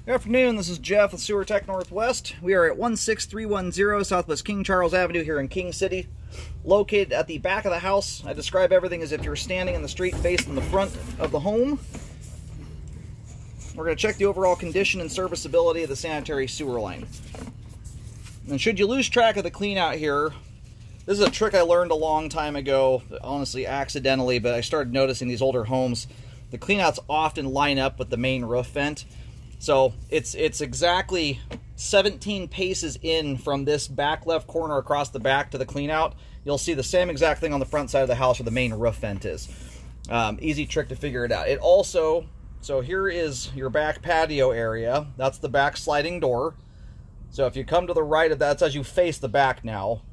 Good afternoon, this is Jeff with Sewer Tech Northwest. We are at 16310 Southwest King Charles Avenue here in King City, located at the back of the house. I describe everything as if you're standing in the street facing the front of the home. We're going to check the overall condition and serviceability of the sanitary sewer line. And should you lose track of the clean out here, this is a trick I learned a long time ago, honestly accidentally, but I started noticing these older homes, the cleanouts often line up with the main roof vent. So it's exactly 17 paces in from this back left corner across the back to the cleanout. You'll see the same exact thing on the front side of the house where the main roof vent is. Easy trick to figure it out. It also, so here is your back patio area. That's the back sliding door. So if you come to the right of that, it's as you face the back now.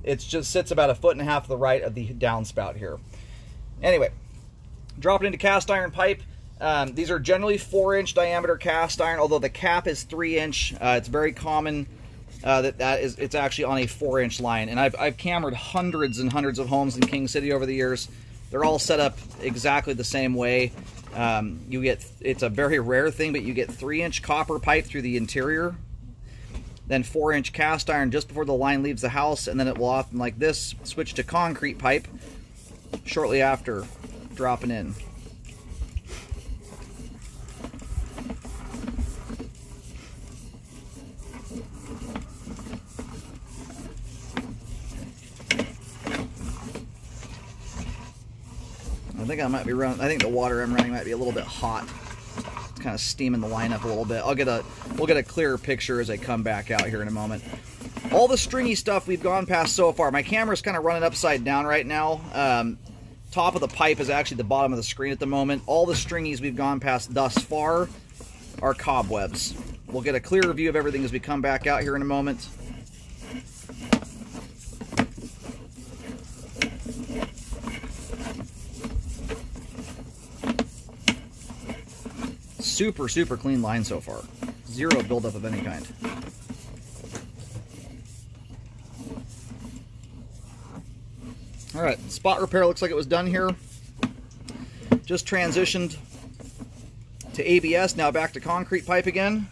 It just sits about 1.5 feet to the right of the downspout here. Anyway, drop it into cast iron pipe. These are generally 4-inch diameter cast iron, although the cap is 3-inch. It's very common it's actually on a 4-inch line. And I've cambered hundreds and hundreds of homes in King City over the years. They're all set up exactly the same way. It's a very rare thing, but you get 3-inch copper pipe through the interior, then 4-inch cast iron just before the line leaves the house, and then it will often, like this, switch to concrete pipe shortly after dropping in. I think the water I'm running might be a little bit hot. It's kind of steaming the line up a little bit. We'll get a clearer picture as I come back out here in a moment. All the stringy stuff we've gone past so far. My camera's kind of running upside down right now. Top of the pipe is actually the bottom of the screen at the moment. All the stringies we've gone past thus far are cobwebs. We'll get a clearer view of everything as we come back out here in a moment. Super clean line so far. Zero buildup of any kind. Alright, spot repair looks like it was done here. Just transitioned to ABS, now back to concrete pipe again.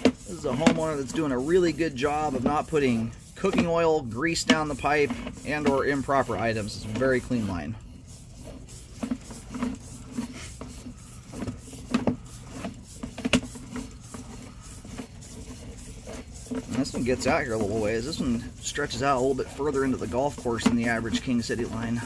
This is a homeowner that's doing a really good job of not putting cooking oil, grease down the pipe, and or improper items. It's a very clean line. And this one gets out here a little ways. This one stretches out a little bit further into the golf course than the average King City line.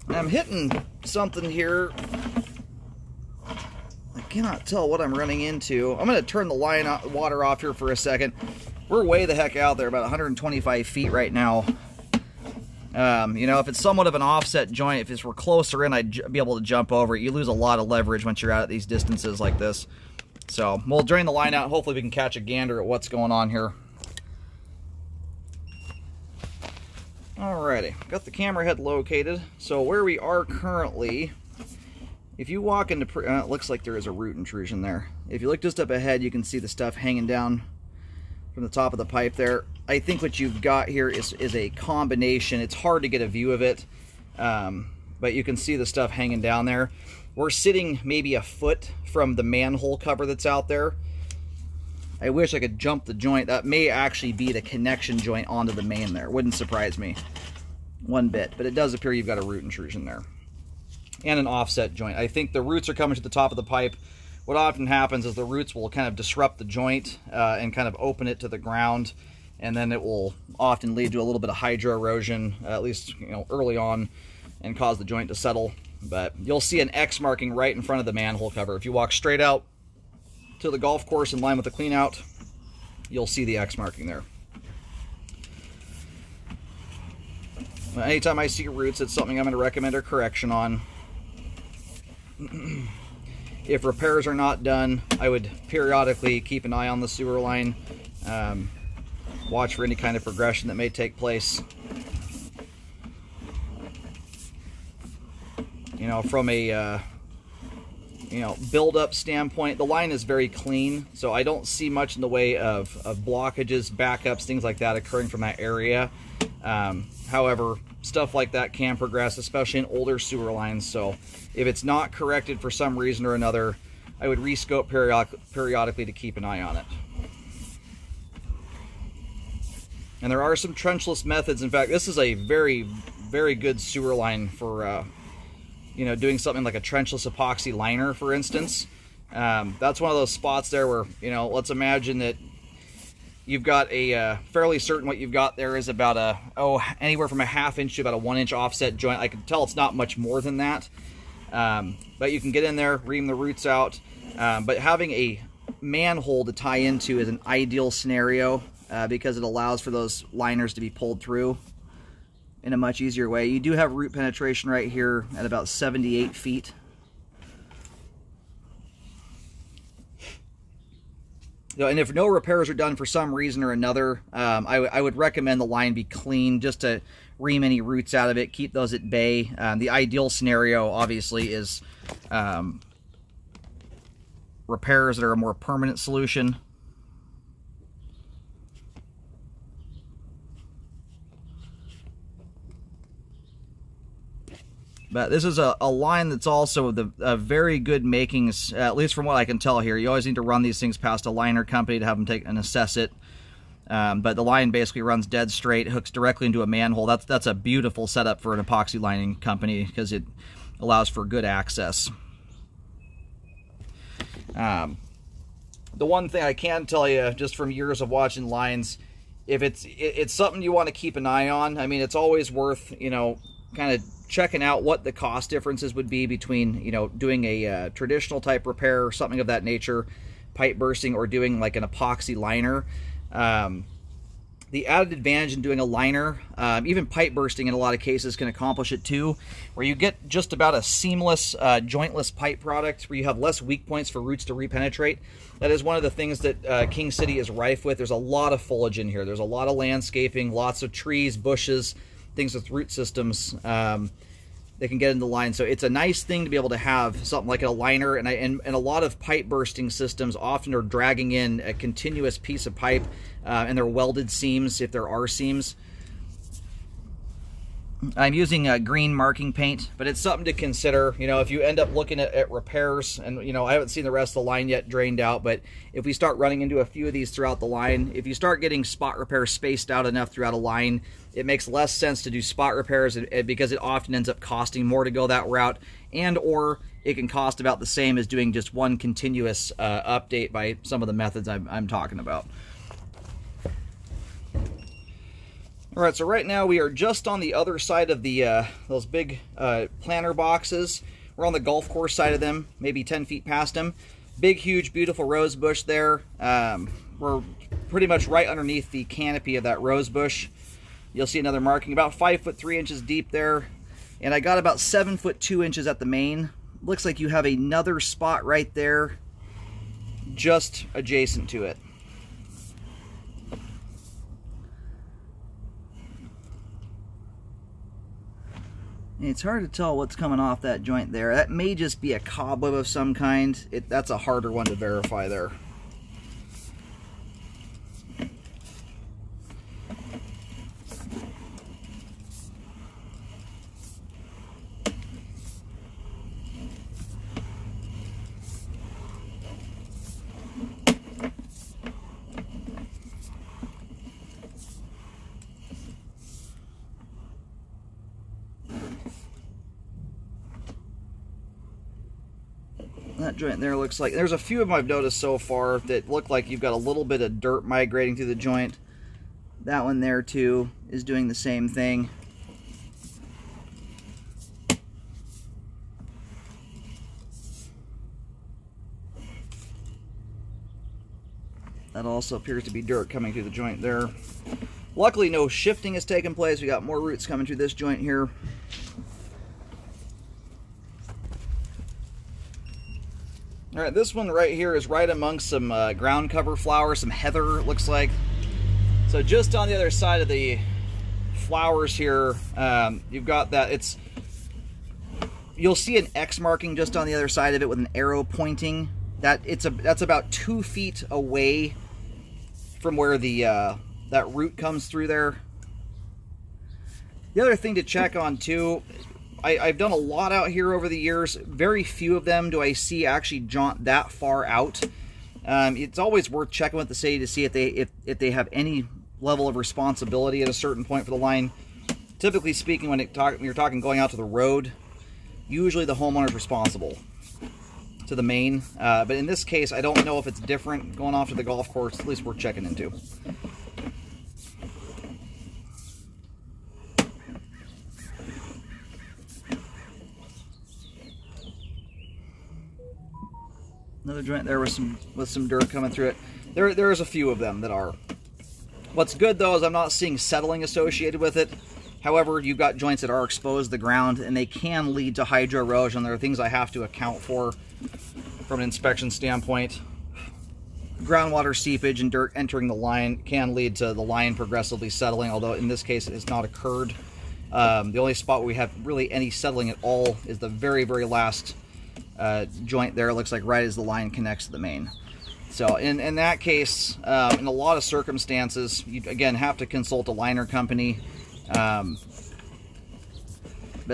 I'm hitting something here. I cannot tell what I'm running into. I'm going to turn the water off here for a second. We're way the heck out there, about 125 feet right now. You know, if it's somewhat of an offset joint, if we're closer in, I'd be able to jump over it. You lose a lot of leverage once you're out at these distances like this. So we'll drain the line out. Hopefully we can catch a gander at what's going on here. Alrighty, got the camera head located. So where we are currently If you walk into, it looks like there is a root intrusion there. If you look just up ahead, you can see the stuff hanging down from the top of the pipe there. I think what you've got here is a combination. It's hard to get a view of it, but you can see the stuff hanging down there. We're sitting maybe a foot from the manhole cover that's out there. I wish I could jump the joint. That may actually be the connection joint onto the main there. Wouldn't surprise me one bit, but it does appear you've got a root intrusion there. And an offset joint. I think the roots are coming to the top of the pipe. What often happens is the roots will kind of disrupt the joint and kind of open it to the ground, and then it will often lead to a little bit of hydro erosion, at least early on, and cause the joint to settle. But you'll see an X marking right in front of the manhole cover. If you walk straight out to the golf course in line with the clean out, you'll see the X marking there. Anytime I see roots, it's something I'm going to recommend a correction on. If repairs are not done, I would periodically keep an eye on the sewer line, watch for any kind of progression that may take place. From a build-up standpoint, the line is very clean, so I don't see much in the way of blockages, backups, things like that occurring from that area. However, stuff like that can progress, especially in older sewer lines, so if it's not corrected for some reason or another, I would rescope periodically to keep an eye on it. And there are some trenchless methods. In fact, this is a very, very good sewer line for doing something like a trenchless epoxy liner, for instance. That's one of those spots there where, let's imagine that you've got a fairly certain what you've got there is about anywhere from a ½ inch to about a 1 inch offset joint. I can tell it's not much more than that. But you can get in there, ream the roots out. But having a manhole to tie into is an ideal scenario because it allows for those liners to be pulled through in a much easier way. You do have root penetration right here at about 78 feet. And if no repairs are done for some reason or another, I would recommend the line be clean just to ream any roots out of it, keep those at bay. The ideal scenario, obviously, is repairs that are a more permanent solution. But this is a line that's also a very good makings, at least from what I can tell here. You always need to run these things past a liner company to have them take and assess it. But the line basically runs dead straight, hooks directly into a manhole. That's a beautiful setup for an epoxy lining company because it allows for good access. The one thing I can tell you, just from years of watching lines, if it's something you want to keep an eye on, I mean, it's always worth, kind of checking out what the cost differences would be between, doing a traditional type repair or something of that nature, pipe bursting, or doing like an epoxy liner. The added advantage in doing a liner, even pipe bursting in a lot of cases can accomplish it too, where you get just about a seamless, jointless pipe product where you have less weak points for roots to repenetrate. That is one of the things that King City is rife with. There's a lot of foliage in here. There's a lot of landscaping, lots of trees, bushes, things with root systems that can get into the line. So it's a nice thing to be able to have something like a liner, and a lot of pipe bursting systems often are dragging in a continuous piece of pipe, and they're welded seams if there are seams. I'm using green marking paint, but it's something to consider. If you end up looking at repairs, and I haven't seen the rest of the line yet drained out, but if we start running into a few of these throughout the line, if you start getting spot repairs spaced out enough throughout a line, it makes less sense to do spot repairs because it often ends up costing more to go that route, and or it can cost about the same as doing just one continuous update by some of the methods I'm talking about. All right, so right now we are just on the other side of the those big planter boxes. We're on the golf course side of them, maybe 10 feet past them. Big, huge, beautiful rose bush there. We're pretty much right underneath the canopy of that rose bush. You'll see another marking about 5 foot 3 inches deep there, and I got about 7 foot 2 inches at the main. Looks like you have another spot right there, just adjacent to it. It's hard to tell what's coming off that joint there. That may just be a cobweb of some kind. That's a harder one to verify there. That joint there looks like, there's a few of them I've noticed so far that look like you've got a little bit of dirt migrating through the joint. That one there too is doing the same thing. That also appears to be dirt coming through the joint there. Luckily no shifting has taken place. We got more roots coming through this joint here. All right, this one right here is right amongst some ground cover flowers, some heather, it looks like. So just on the other side of the flowers here, you've got that. You'll see an X marking just on the other side of it with an arrow pointing. That's about 2 feet away from where the that root comes through there. The other thing to check on too, I've done a lot out here over the years. Very few of them do I see actually jaunt that far out. It's always worth checking with the city to see if they have any level of responsibility at a certain point for the line. Typically speaking, when you're talking going out to the road, usually the homeowner is responsible to the main. But in this case, I don't know if it's different going off to the golf course. At least worth checking into. Another joint there with some dirt coming through it. There's a few of them that are. What's good though is I'm not seeing settling associated with it. However, you've got joints that are exposed to the ground and they can lead to hydro erosion. There are things I have to account for from an inspection standpoint. Groundwater seepage and dirt entering the line can lead to the line progressively settling, although in this case it has not occurred. The only spot where we have really any settling at all is the very, very last joint there. It looks like right as the line connects to the main. So in that case, in a lot of circumstances, you again have to consult a liner company. But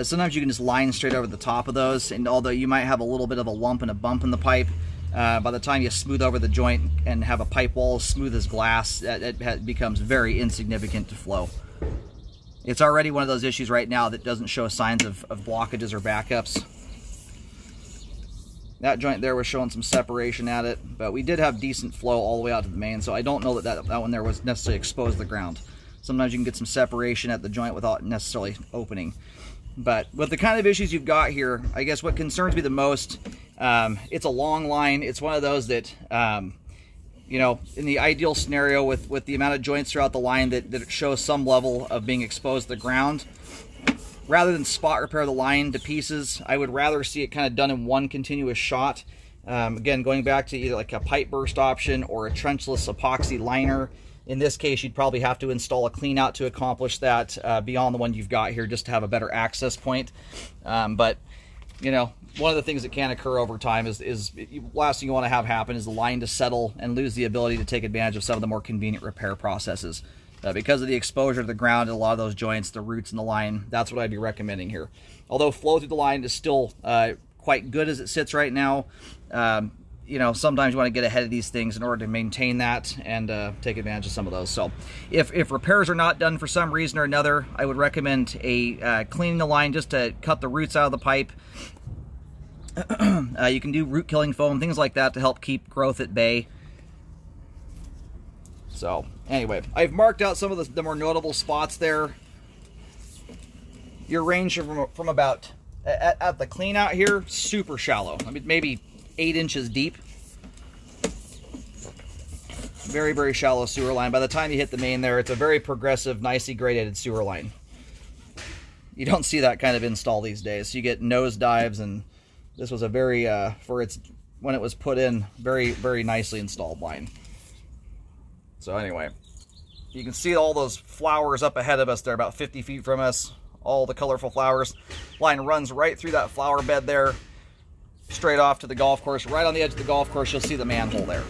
sometimes you can just line straight over the top of those, and although you might have a little bit of a lump and a bump in the pipe, by the time you smooth over the joint and have a pipe wall as smooth as glass, it becomes very insignificant to flow. It's already one of those issues right now that doesn't show signs of blockages or backups. That joint there was showing some separation at it, but we did have decent flow all the way out to the main, so I don't know that one there was necessarily exposed to the ground. Sometimes you can get some separation at the joint without necessarily opening. But with the kind of issues you've got here, I guess what concerns me the most, it's a long line. It's one of those that, you know, in the ideal scenario with the amount of joints throughout the line that it shows some level of being exposed to the ground, rather than spot repair the line to pieces, I would rather see it kind of done in one continuous shot. Again, going back to either like a pipe burst option or a trenchless epoxy liner. In this case, you'd probably have to install a clean out to accomplish that beyond the one you've got here, just to have a better access point. But, you know, one of the things that can occur over time is last thing you want to have happen is the line to settle and lose the ability to take advantage of some of the more convenient repair processes. Because of the exposure to the ground and a lot of those joints, the roots in the line, that's what I'd be recommending here. Although flow through the line is still quite good as it sits right now, you know, sometimes you want to get ahead of these things in order to maintain that and take advantage of some of those. So if repairs are not done for some reason or another, I would recommend cleaning the line just to cut the roots out of the pipe. You can do root killing foam, things like that to help keep growth at bay. So anyway, I've marked out some of the more notable spots there. Your range from about, at the clean out here, super shallow. I mean, maybe 8 inches deep. Very, very shallow sewer line. By the time you hit the main there, it's a very progressive, nicely gradated sewer line. You don't see that kind of install these days. You get nose dives, and this was a very, when it was put in, very, very nicely installed line. So anyway, you can see all those flowers up ahead of us. They're about 50 feet from us. all the colorful flowers. Line runs right through that flower bed there, straight off to the golf course. Right on the edge of the golf course, you'll see the manhole there.